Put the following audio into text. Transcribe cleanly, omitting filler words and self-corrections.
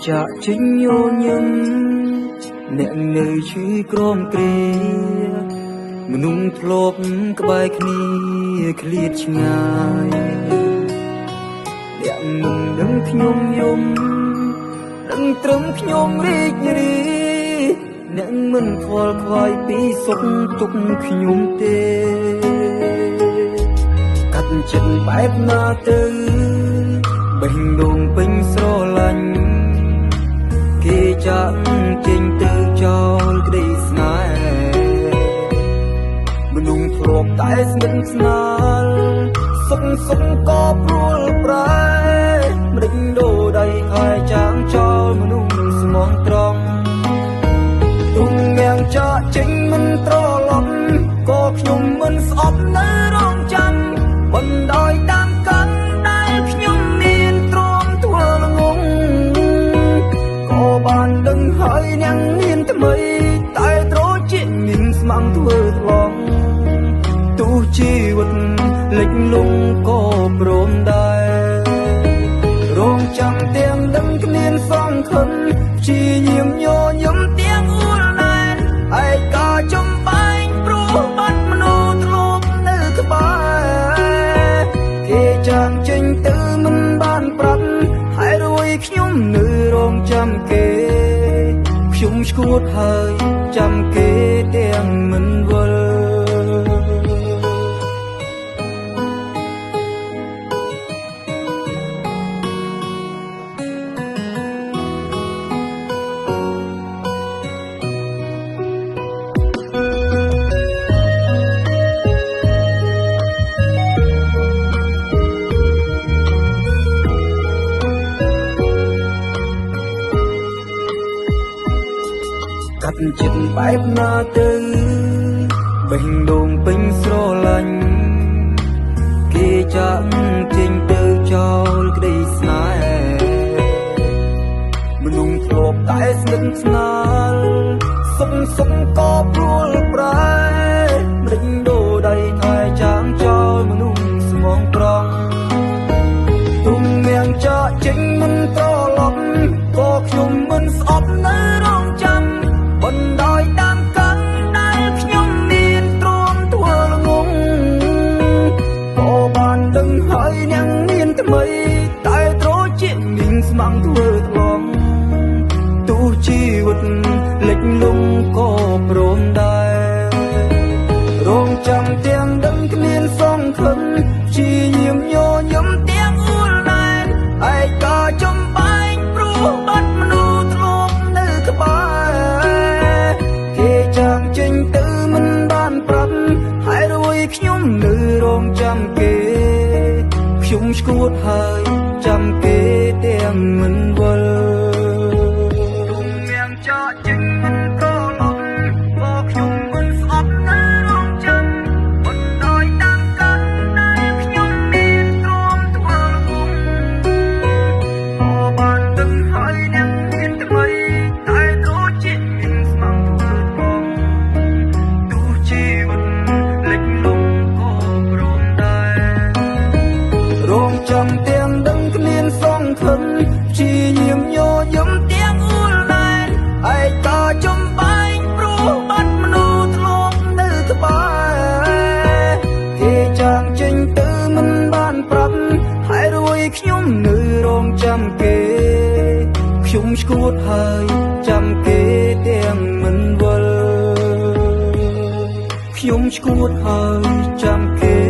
ចាក់ចេញញញឹមអ្នកនៅជួយក្រំគ្រាមនុស្សធ្លាប់ក្បែរគ្នាឃ្លាតឆ្ងាយអ្នកមិនដឹងខ្ញុំយំដឹងត្រឹមខ្ញុំរីករាយអ្នកមិនខ្វល់ខ្វាយពីសុខទុក្ខខ្ញុំទេកាត់ចិត្តបែបណាទៅបេះដូងពេញស្រឡាញ់គេចាក់ចេញទៅចោលក្តីស្នេហ៍មនុស្សធ្លាប់តែស្និទ្ធស្នាលសុខក៏ព្រួលប្រែម្ដេចដូរដៃហើយចាងចោលមនុស្សស្មងត្រង់ទុំងាំងចាក់ចេញមិនត្រឡប់ក៏ខ្ញុំមិនស្អប់នៅរងចាំបណ្ដោយតាមកាន់ដែលខ្ញុំមានទ្រាំធ្វើល្ងងក៏បានដឹងហើយនាងមានថ្មីតែត្រជាមានស្មាំងធ្វើថ្លង់ទោះជីវិតលិចលង់ក៏ព្រមដែររងចាំទាំងដឹងគ្មានសង្ឃឹមព្យាយាមញញឹមទាំងអួលណែនឯកាចំបែងព្រោះបាត់មនុស្សធ្លាប់នៅក្បែរគេចាងចេញទៅមិនបានប្រាប់ហើយរួយខ្ញុំនៅរងចាំគេខ្ញុំឈួតហើយចាំគេទាំងមិនវល់កាត់ចិត្តបែបណាទៅបេះដូងពេញស្រឡាញ់គេចាក់ចេញទៅចោលក្តីស្នេហ៍មនុស្សធ្លាប់តែស្និទ្ធស្នាលសុខក៏ព្រួលប្រែម្ដេចដូរដៃហើយចាងចោលមនុស្សស្មងត្រង់ទុំនាងចាក់ចេញមិនត្រឡប់ក៏ខ្ញុំមិនស្អប់នៅរងចាំបណ្ដោយតាមកាន់ដែលខ្ញុំមានទ្រាំធ្វើល្ងងក៏បានដឹងហើយនាងមានថ្មីតែត្រជាមានស្មាំងធ្វើថ្លង់ទោះជីវិតលិចលង់ក៏ព្រមដែររងចាំទាំងដឹងគ្មានសង្ឃឹមព្យាយាមញញឹមទាំងអួលណែនឯកាចំបែងព្រោះបាត់មនុស្សធ្លាប់នៅក្បែរគេចាងចេញទៅមិនបានប្រាប់ហើយរួយខ្ញុំនៅរងចាំគេខ្ញុំឈួតហើយចាំគេទាំងមិនវល់ងាំងចាក់ចេញមិនត្រឡប់ក៏ខ្ញុំមិនស្អប់នៅរងចាំបណ្ដោយតាមកាន់ដែលខ្ញុំមានទ្រាំធ្វើល្ងងក៏បានដឹងហើយនាងមានថ្មីតែត្រជាមានស្មាំងធ្វើថ្លង់ទោះជីវិតលិចលង់ក៏ព្រមដែររងចាំទាំងដឹងគ្មានសង្ឃឹមព្យាយាមញញឹមទាំងអួលណែនឯកាចំបែងព្រោះបាត់មនុស្សធ្លាប់នៅក្បែរគេចាងចេញទៅមិនបានប្រាប់ហើយរួយខ្ញុំនៅរងចាំគេខ្ញុំឈួតហើយចាំគេទាំងមិនវល់ខ្ញុំឈួតហើយចាំគេ